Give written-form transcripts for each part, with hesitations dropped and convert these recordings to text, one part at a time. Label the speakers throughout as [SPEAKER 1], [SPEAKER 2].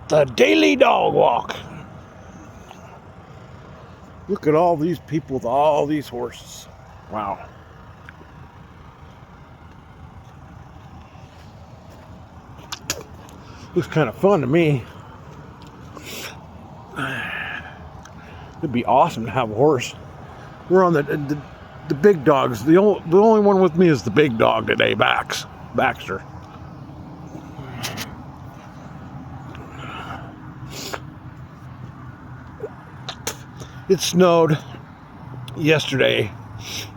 [SPEAKER 1] The daily dog walk. Look at all these people with all these horses. Wow. Looks kind of fun to me. It'd be awesome to have a horse. We're on the big dogs. The only one with me is the big dog today, Baxter. It snowed yesterday.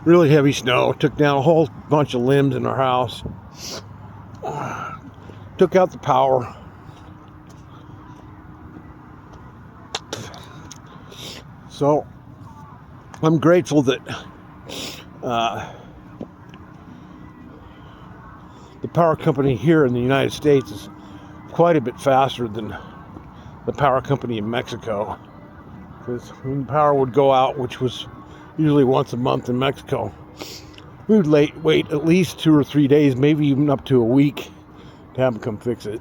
[SPEAKER 1] Really heavy snow. Took down a whole bunch of limbs in our house. Took out the power. So I'm grateful that the power company here in the United States is quite a bit faster than the power company in Mexico. Because when the power would go out, which was usually once a month in Mexico, we would wait at least 2 or 3 days, maybe even up to a week, to have them come fix it.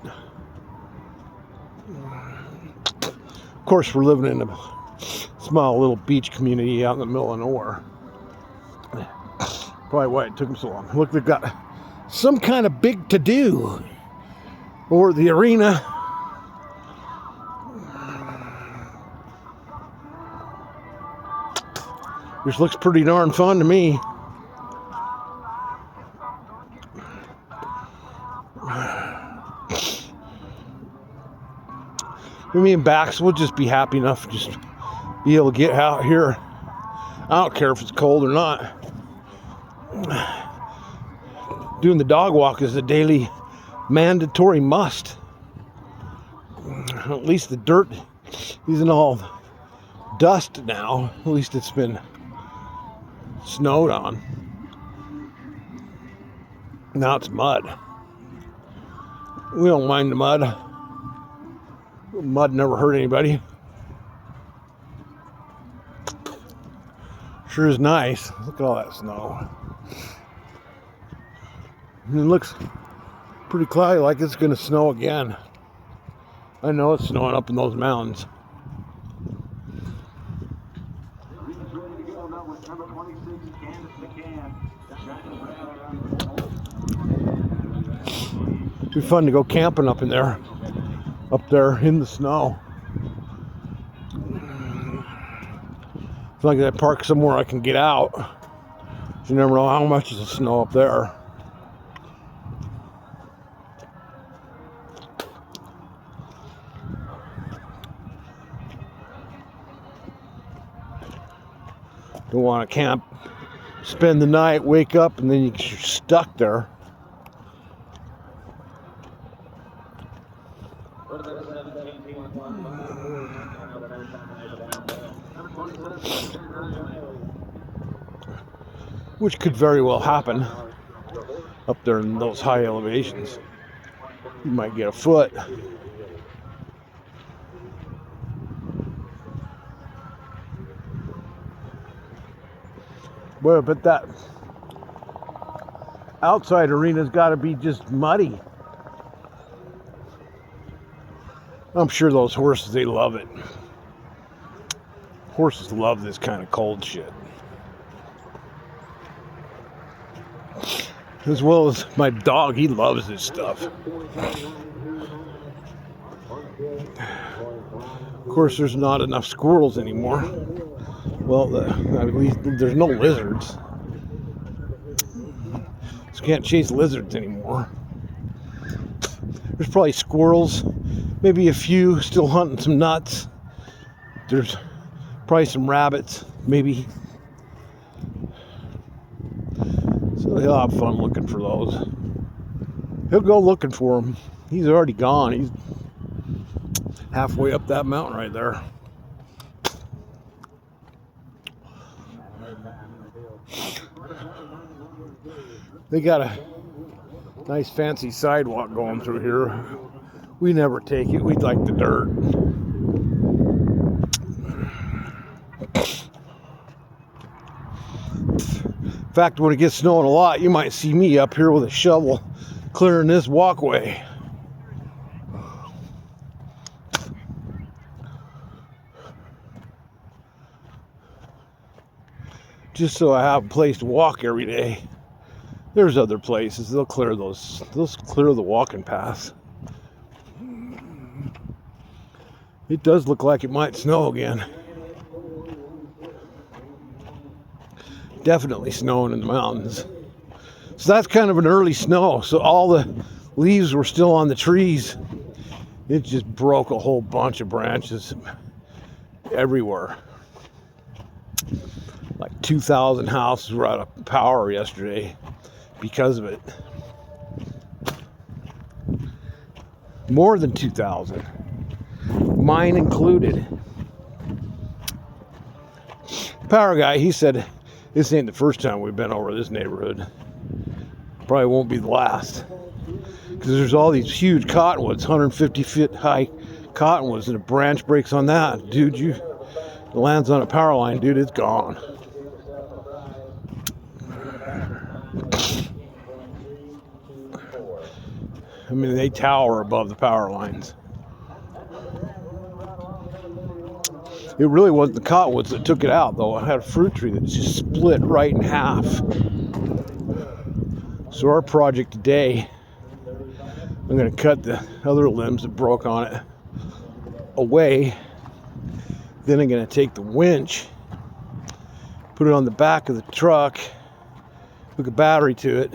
[SPEAKER 1] Of course, we're living in a small little beach community out in the middle of nowhere. Probably why it took them so long. Look, they've got some kind of big to-do over the arena. Which looks pretty darn fun to me. Me and Bax will just be happy enough to just be able to get out here. I don't care if it's cold or not. Doing the dog walk is a daily mandatory must. At least the dirt isn't all dust now. At least it's been snowed on. Now it's mud. We don't mind the mud. Mud never hurt anybody. Sure is nice. Look at all that snow. And it looks pretty cloudy, like it's going to snow again. I know it's snowing up in those mountains. It'd be fun to go camping up there in the snow. It's like I park somewhere I can get out. You never know how much is the snow up there. Don't want to camp, spend the night, wake up, and then you're stuck there. Which could very well happen up there in those high elevations. You might get a foot. Well, but that outside arena's got to be just muddy. I'm sure those horses, they love it. Horses love this kind of cold shit. As well as my dog, he loves this stuff. Of course, there's not enough squirrels anymore. Well, at least there's no lizards. So you can't chase lizards anymore. There's probably squirrels, maybe a few still hunting some nuts. There's probably some rabbits, maybe. So he'll have fun looking for those. He'll go looking for them. He's already gone. He's halfway up that mountain right there. They got a nice fancy sidewalk going through here. We never take it. We like the dirt. In fact, when it gets snowing a lot, you might see me up here with a shovel clearing this walkway. just so I have a place to walk every day. There's other places. They'll clear those. They'll clear the walking paths. It does look like it might snow again. Definitely snowing in the mountains. So that's kind of an early snow. So all the leaves were still on the trees. It just broke a whole bunch of branches everywhere. Like 2,000 houses were out of power yesterday because of it. More than 2,000. Mine included. Power guy, he said, this ain't the first time we've been over this neighborhood. Probably won't be the last. Because there's all these huge cottonwoods, 150 feet high cottonwoods, and a branch breaks on that. Dude, it lands on a power line, dude, it's gone. I mean, they tower above the power lines. It really wasn't the cottonwoods that took it out, though. I had a fruit tree that just split right in half. So our project today, I'm going to cut the other limbs that broke on it away. Then I'm going to take the winch, put it on the back of the truck, hook a battery to it,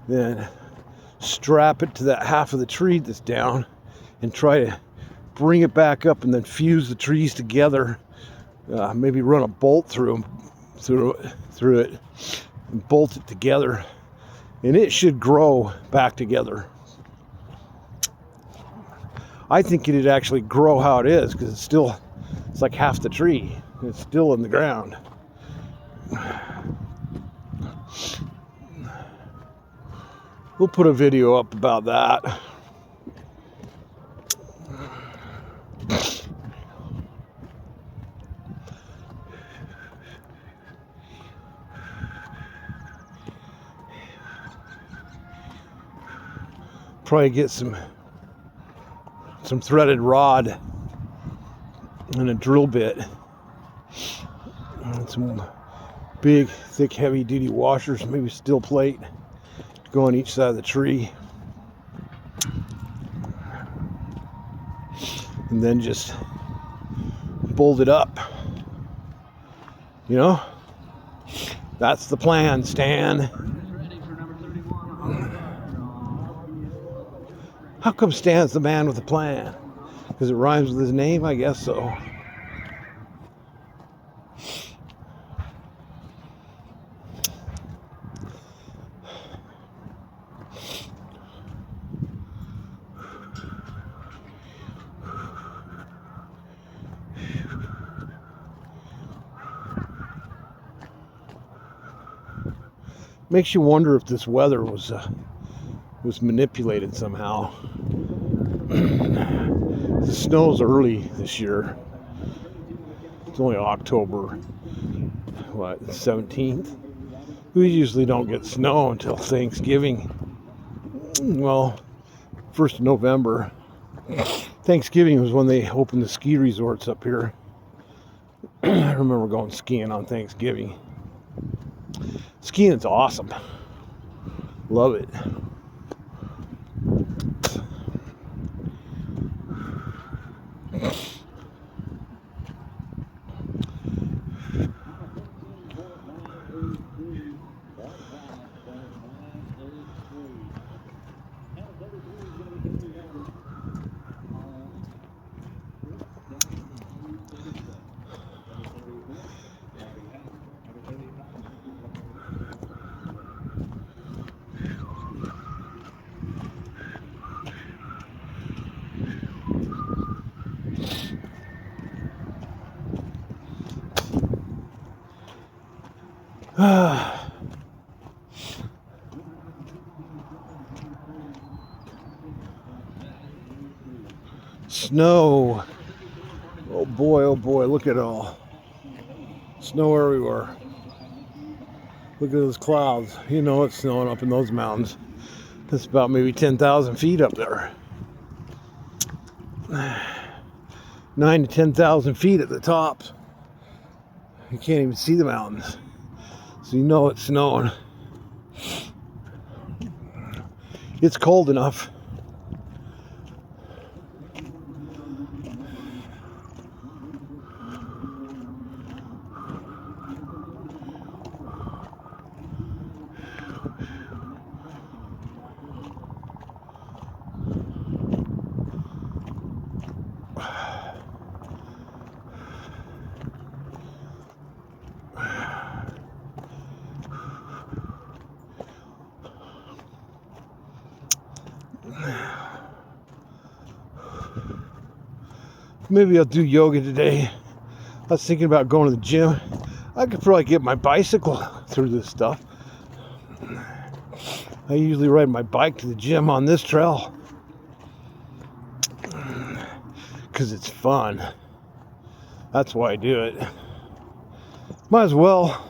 [SPEAKER 1] then strap it to that half of the tree that's down and try to bring it back up and then fuse the trees together. Maybe run a bolt through it and bolt it together, and it should grow back together. I think it'd actually grow how it is, because it's like half the tree. It's still in the ground. We'll put a video up about that. Probably get some threaded rod and a drill bit and some big, thick, heavy-duty washers, maybe steel plate to go on each side of the tree, and then just bolt it up. You know, that's the plan, Stan. How come Stan's the man with the plan? Because it rhymes with his name? I guess so. Makes you wonder if this weather was manipulated somehow. The snow's early this year. It's only October, 17th? We usually don't get snow until Thanksgiving. Well, 1st of November. Thanksgiving was when they opened the ski resorts up here. I remember going skiing on Thanksgiving. Skiing's awesome. Love it. Snow. Oh boy, look at it all. Snow everywhere. Look at those clouds. You know it's snowing up in those mountains. It's about maybe 10,000 feet up there. 9 to 10,000 feet at the top. You can't even see the mountains. So you know it's snowing. It's cold enough. Maybe I'll do yoga today. I was thinking about going to the gym. I could probably get my bicycle through this stuff. I usually ride my bike to the gym on this trail because it's fun. That's why I do it. Might as well.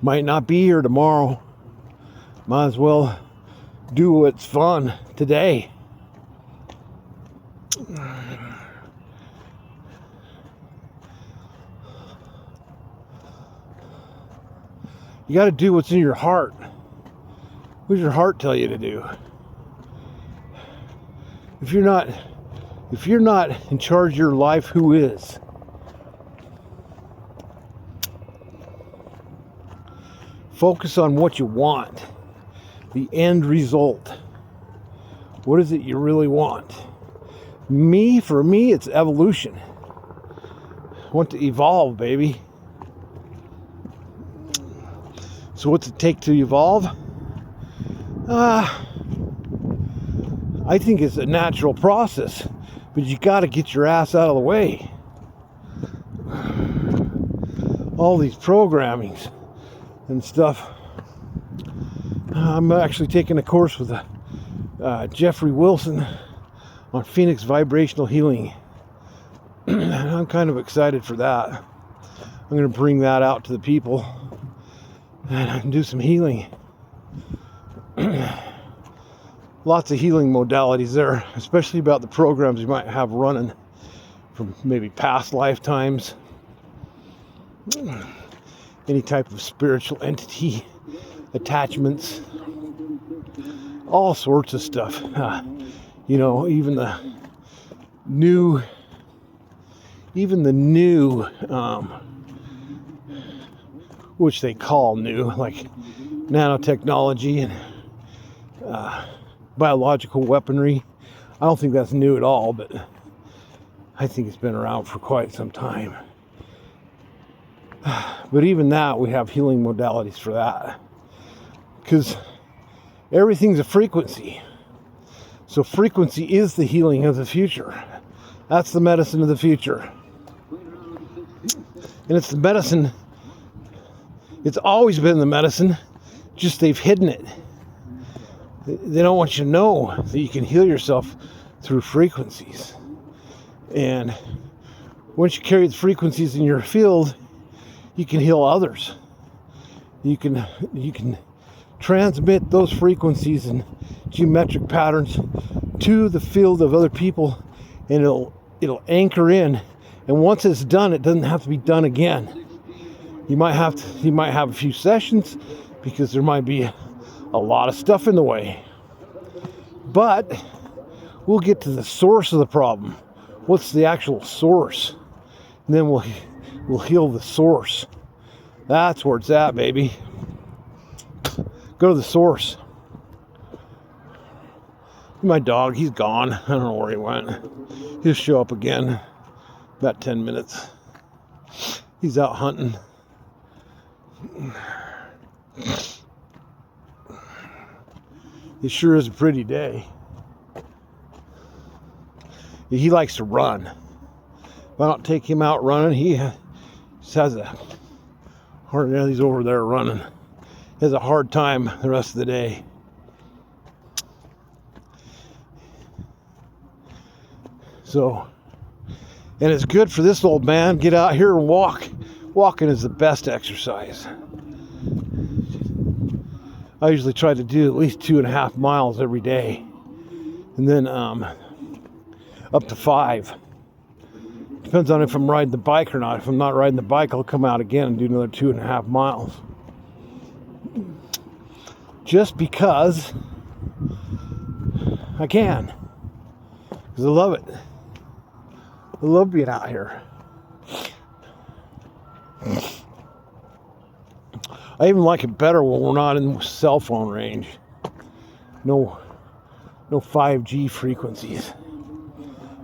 [SPEAKER 1] Might not be here tomorrow. Might as well do what's fun today. You got to do what's in your heart. What does your heart tell you to do? If you're not in charge of your life, who is? Focus on what you want. The end result. What is it you really want? For me, it's evolution. I want to evolve, baby. So what's it take to evolve? I think it's a natural process, but you got to get your ass out of the way. All these programmings and stuff. I'm actually taking a course with Jeffrey Wilson on Phoenix Vibrational Healing. And I'm kind of excited for that. I'm going to bring that out to the people and I can do some healing. Lots of healing modalities there, especially about the programs you might have running from maybe past lifetimes. Any type of spiritual entity, attachments, all sorts of stuff. Even the new, which they call new, like nanotechnology and biological weaponry. I don't think that's new at all, but I think it's been around for quite some time. But even that, we have healing modalities for that. Because everything's a frequency. So frequency is the healing of the future. That's the medicine of the future. And it's the medicine. It's always been the medicine, just they've hidden it. They don't want you to know that you can heal yourself through frequencies. And once you carry the frequencies in your field, you can heal others. You can transmit those frequencies and geometric patterns to the field of other people, and it'll anchor in. And once it's done, it doesn't have to be done again. You might have a few sessions because there might be a lot of stuff in the way. But we'll get to the source of the problem. What's the actual source? And then we'll heal the source. That's where it's at, baby. Go to the source. My dog, he's gone. I don't know where he went. He'll show up again. About 10 minutes. He's out hunting. It sure is a pretty day. He likes to run. If I don't take him out running, he just has a hard. He's over there running. He has a hard time the rest of the day. So, and it's good for this old man. Get out here and walk. Walking is the best exercise. I usually try to do at least 2.5 miles every day. And then up to 5. Depends on if I'm riding the bike or not. If I'm not riding the bike, I'll come out again and do another 2.5 miles. Just because I can. Because I love it. I love being out here. I even like it better when we're not in cell phone range. No 5G frequencies.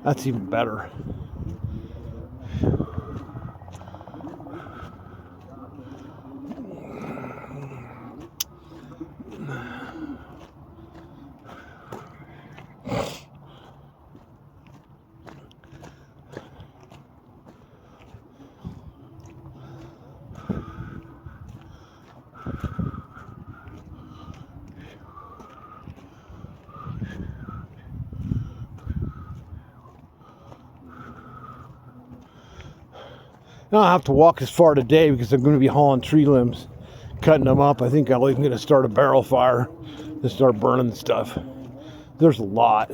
[SPEAKER 1] That's even better. I don't have to walk as far today because I'm going to be hauling tree limbs, cutting them up. I think I'm even going to start a barrel fire and start burning stuff. There's a lot.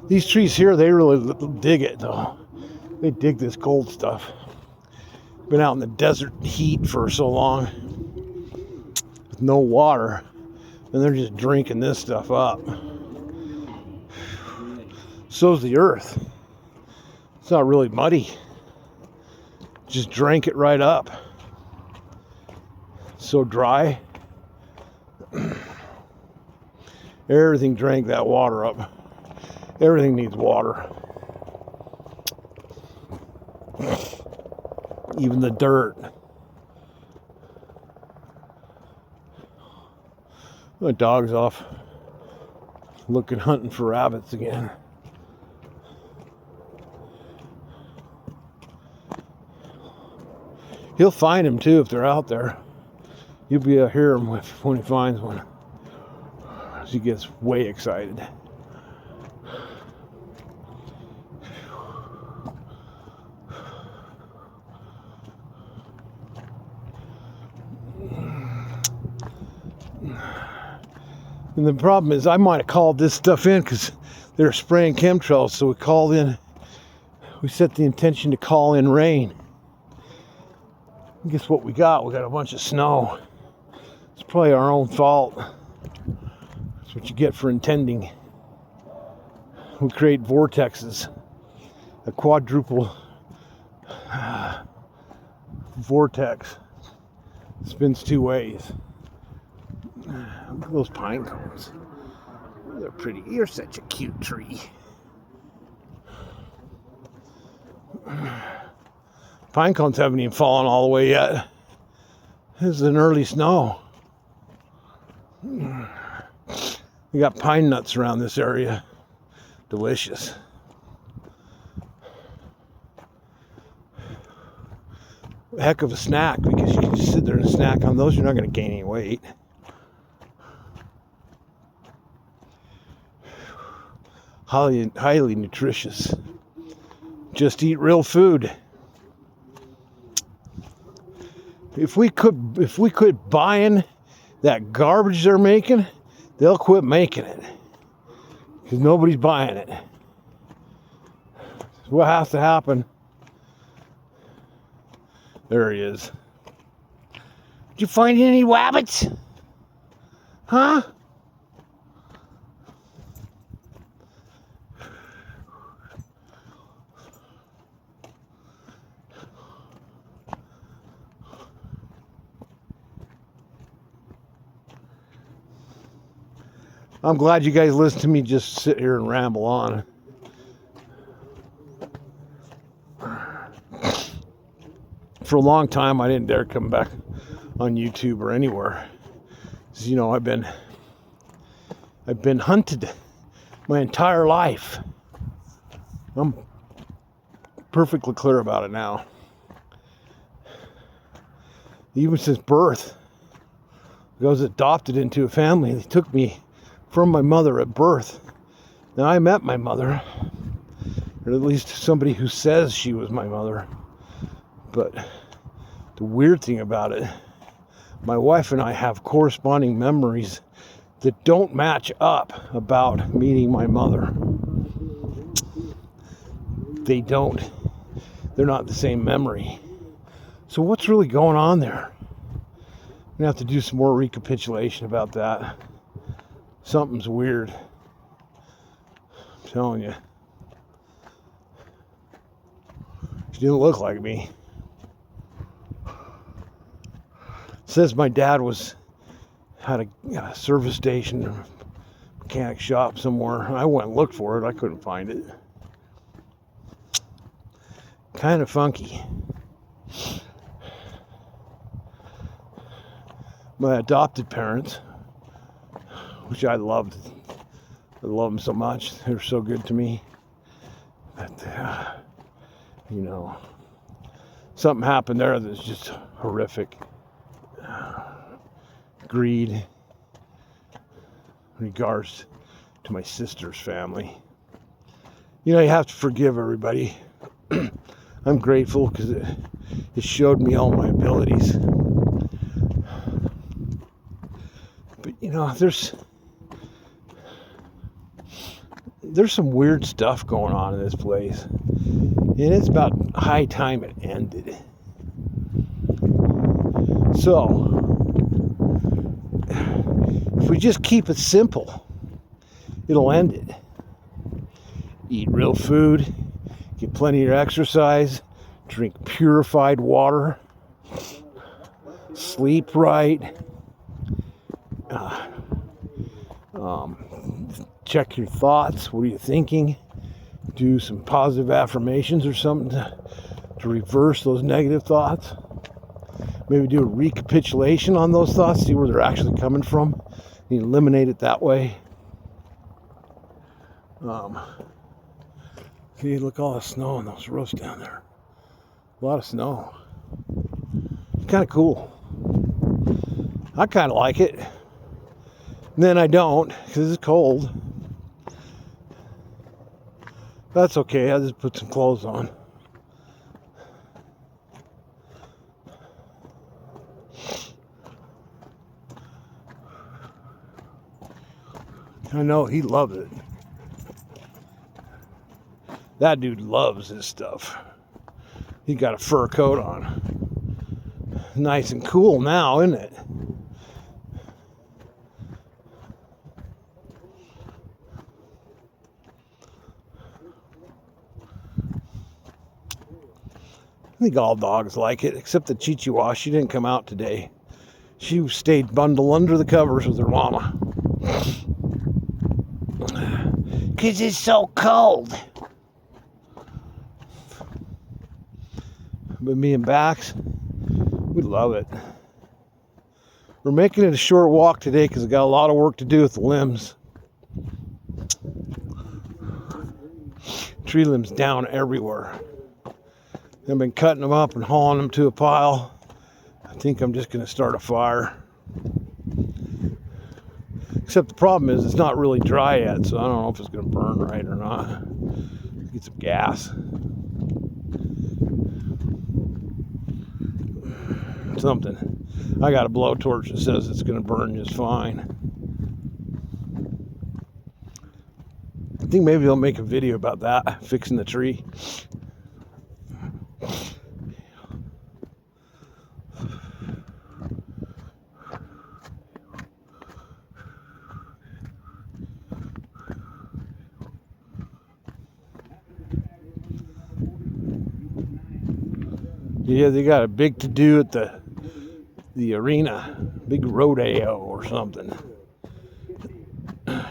[SPEAKER 1] These trees here, they really dig it though. They dig this gold stuff. Been out in the desert heat for so long with no water, and they're just drinking this stuff up. So's the earth. It's not really muddy. Just drank it right up. So dry. Everything drank that water up. Everything needs water. Even the dirt. My dog's off hunting for rabbits again. He'll find them too if they're out there. You'll be able to hear him when he finds one. He gets way excited. And the problem is I might have called this stuff in because they're spraying chemtrails, so we set the intention to call in rain. Guess what we got? We got a bunch of snow. It's probably our own fault. That's what you get for intending. We create vortexes. A quadruple vortex spins two ways. Look at those pine cones. They're pretty. You're such a cute tree. Pine cones haven't even fallen all the way yet. This is an early snow. We got pine nuts around this area. Delicious. Heck of a snack, because you can just sit there and snack on those. You're not going to gain any weight. Highly nutritious. Just eat real food. If we quit buying that garbage they're making, they'll quit making it. Because nobody's buying it. What has to happen? There he is. Did you find any rabbits? Huh? I'm glad you guys listen to me just sit here and ramble on. For a long time, I didn't dare come back on YouTube or anywhere. Because, you know, I've been hunted my entire life. I'm perfectly clear about it now. Even since birth, I was adopted into a family. They took me from my mother at birth. Now, I met my mother, or at least somebody who says she was my mother. But the weird thing about it, my wife and I have corresponding memories that don't match up about meeting my mother. they're not the same memory. So what's really going on there? I'm gonna have to do some more recapitulation about that. Something's weird. I'm telling you. She didn't look like me. Says my dad had a service station, or mechanic shop somewhere. I went and looked for it. I couldn't find it. Kind of funky. My adopted parents, which I loved. I love them so much. They're so good to me. But, something happened there that's just horrific. Greed in regards to my sister's family. You have to forgive everybody. I'm grateful because it showed me all my abilities. But there's some weird stuff going on in this place, and it's about high time it ended. So if we just keep it simple, it'll end it. Eat real food, get plenty of exercise, drink purified water, sleep right, check your thoughts. What are you thinking? Do some positive affirmations or something to reverse those negative thoughts. Maybe do a recapitulation on those thoughts, see where they're actually coming from, and eliminate it that way. See, look, all the snow on those roofs down there. A lot of snow. Kind of cool. I kind of like it. And then I don't, because it's cold. That's okay, I'll just put some clothes on. I know he loves it. That dude loves his stuff. He got a fur coat on. Nice and cool now, isn't it? I think all dogs like it, except the Chihuahua. She didn't come out today. She stayed bundled under the covers with her mama. 'Cause it's so cold. But me and Bax, we love it. We're making it a short walk today because I got a lot of work to do with the limbs. Tree limbs down everywhere. I've been cutting them up and hauling them to a pile. I think I'm just going to start a fire. Except the problem is it's not really dry yet, so I don't know if it's going to burn right or not. Get some gas. Something. I got a blowtorch that says it's going to burn just fine. I think maybe I'll make a video about that, fixing the tree. Yeah, they got a big to-do at the arena, big rodeo or something.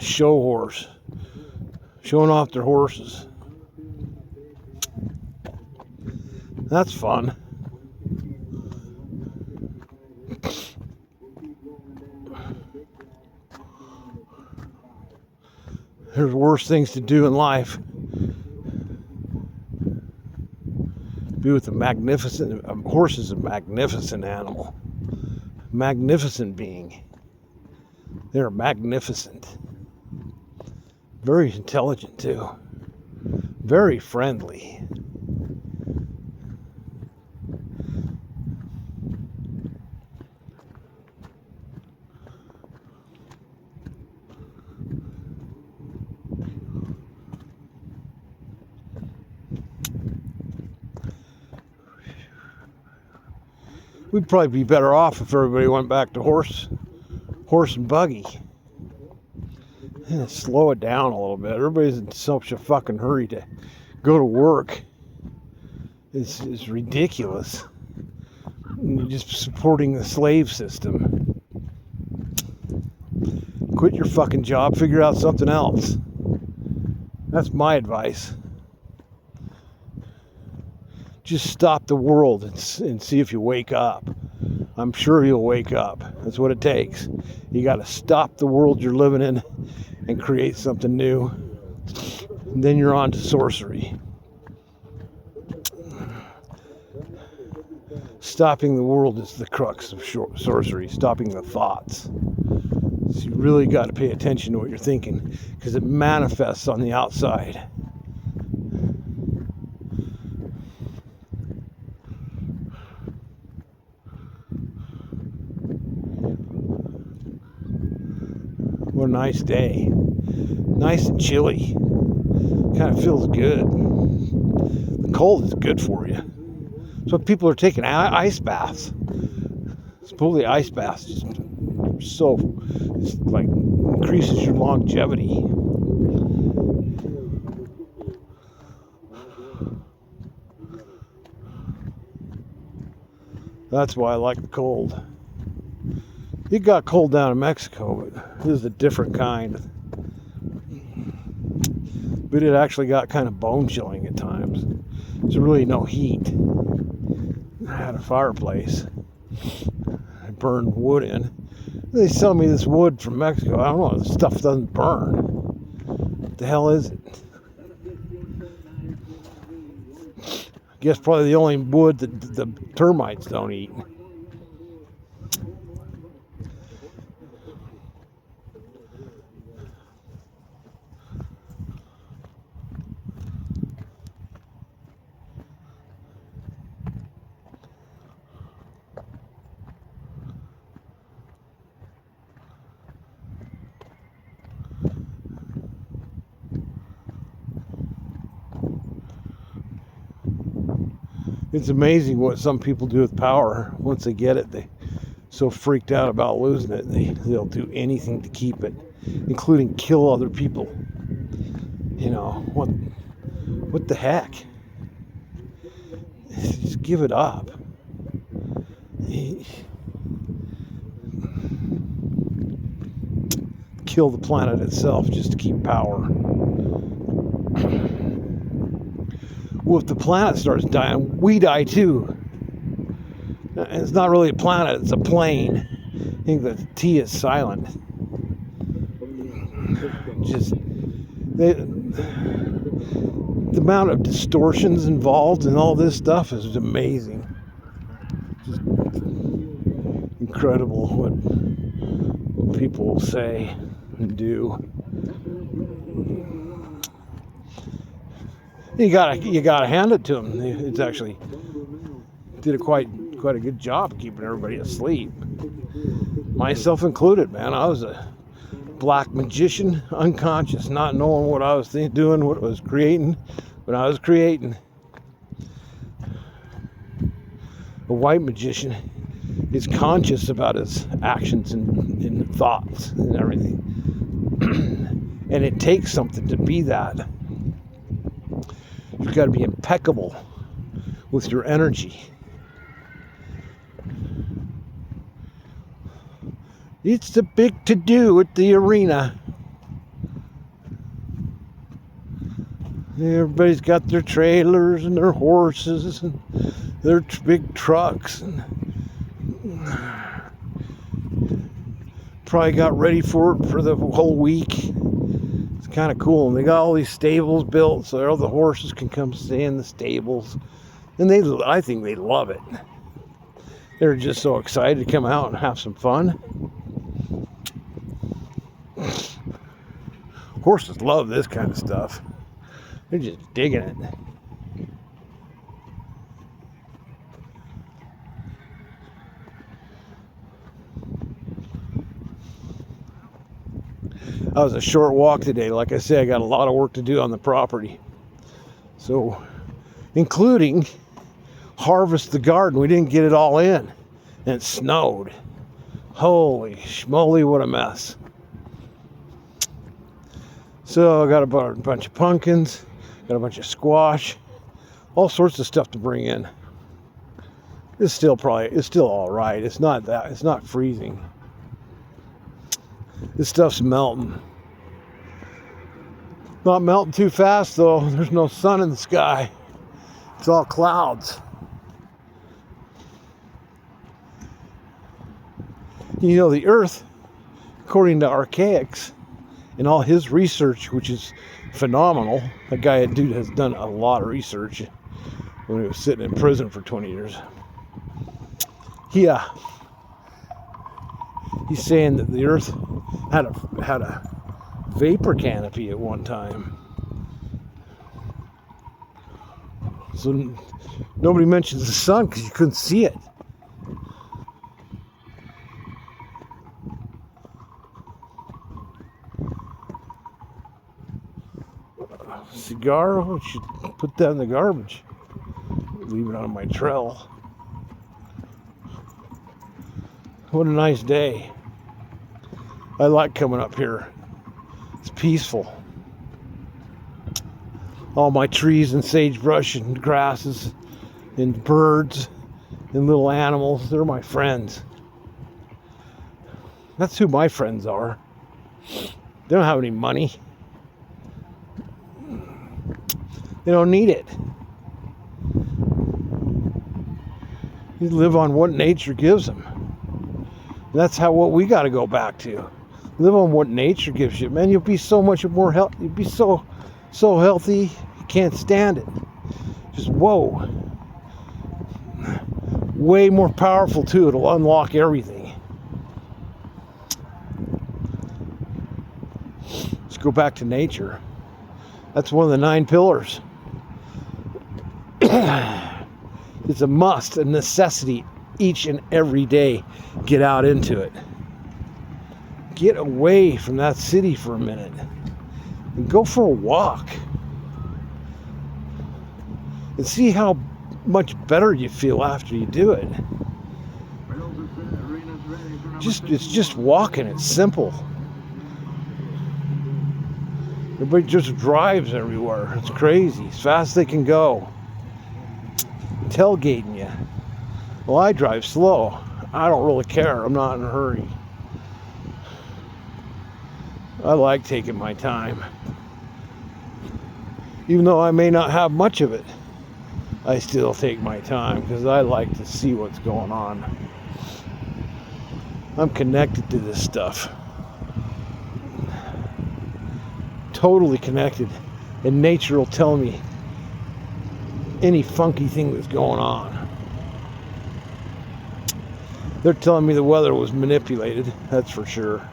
[SPEAKER 1] Show horse, showing off their horses. That's fun. There's worse things to do in life. Be with a magnificent, a horse is a magnificent animal. Magnificent being. They're magnificent. Very intelligent too. Very friendly. We'd probably be better off if everybody went back to horse and buggy. Yeah, slow it down a little bit. Everybody's in such a fucking hurry to go to work. It's ridiculous. And you're just supporting the slave system. Quit your fucking job, figure out something else. That's my advice. Just stop the world and see if you wake up. I'm sure you'll wake up. That's what it takes. You got to stop the world you're living in and create something new. And then you're on to sorcery. Stopping the world is the crux of sorcery. Stopping the thoughts. So you really got to pay attention to what you're thinking, because it manifests on the outside. What a nice day. Nice and chilly. Kind of feels good. The cold is good for you. So people are taking ice baths. Supposedly ice baths just it's like increases your longevity. That's why I like the cold. It got cold down in Mexico, but this is a different kind. But it actually got kind of bone chilling at times. There's really no heat. I had a fireplace. I burned wood in. They sell me this wood from Mexico. I don't know, this stuff doesn't burn. What the hell is it? I guess probably the only wood that the termites don't eat. It's amazing what some people do with power. Once they get it, they're so freaked out about losing it, they'll do anything to keep it, including kill other people. You know, what the heck? Just give it up. Kill the planet itself just to keep power. Well, if the planet starts dying, we die too. It's not really a planet, it's a plane. I think the T is silent. Just the amount of distortions involved in all this stuff is amazing. Just incredible what people will say and do. You gotta hand it to them. It's actually did quite a good job of keeping everybody asleep, myself included. Man, I was a black magician, unconscious, not knowing what I was doing, what I was creating. When I was creating, a white magician is conscious about his actions and thoughts and everything, and it takes something to be that. You've got to be impeccable with your energy. It's the big to-do at the arena. Everybody's got their trailers and their horses and their big trucks. And probably got ready for it for the whole week. It's kind of cool, and they got all these stables built so all the horses can come stay in the stables, and I think they love it. They're just so excited to come out and have some fun. Horses love this kind of stuff. They're just digging it. That was a short walk today. Like I said, I got a lot of work to do on the property. So, including harvest the garden. We didn't get it all in. and it snowed. Holy schmoly, what a mess. So I got a bunch of pumpkins, got a bunch of squash, all sorts of stuff to bring in. It's still all right. It's not freezing. This stuff's melting. Not melting too fast though. There's no sun in the sky. It's all clouds. You know, the Earth, according to Archaics, and all his research, which is phenomenal. That dude has done a lot of research when he was sitting in prison for 20 years. He's saying that the Earth had a vapor canopy at one time. So nobody mentions the sun because you couldn't see it. Cigar, I should put that in the garbage. Leave it on my trail. What a nice day. I like coming up here. It's peaceful. All my trees and sagebrush and grasses and birds and little animals, they're my friends. That's who my friends are. They don't have any money. They don't need it. You live on what nature gives them. And that's what we got to go back to. Live on what nature gives you, man. You'll be so much more healthy. You'll be so healthy. You can't stand it. Just whoa. Way more powerful too. It'll unlock everything. Let's go back to nature. That's one of the 9 pillars. It's a must, a necessity, each and every day. Get out into it. Get away from that city for a minute and go for a walk and see how much better you feel after you do it. It's just walking. It's simple. Everybody just drives everywhere. It's crazy. As fast as they can go. Tailgating you. Well, I drive slow. I don't really care. I'm not in a hurry. I like taking my time. Even though I may not have much of it, I still take my time because I like to see what's going on. I'm connected to this stuff. Totally connected. And nature will tell me any funky thing that's going on. They're telling me the weather was manipulated. That's for sure.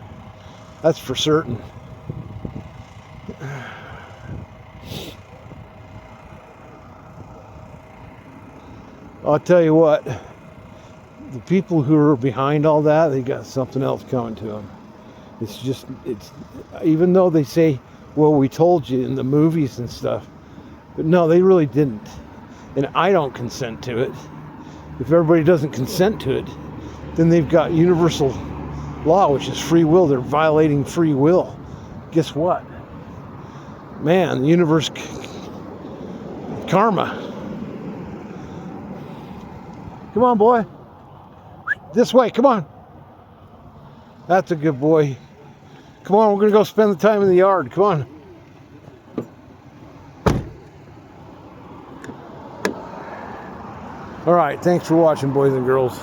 [SPEAKER 1] That's for certain. I'll tell you what, the people who are behind all that, they got something else coming to them. It's even though they say, well, we told you in the movies and stuff, but no, they really didn't. And I don't consent to it. If everybody doesn't consent to it, then they've got universal law, which is free will. They're violating free will. Guess what? Man, the universe, karma. Come on, boy. This way, come on. That's a good boy. Come on, we're going to go spend the time in the yard. Come on. All right, thanks for watching, boys and girls.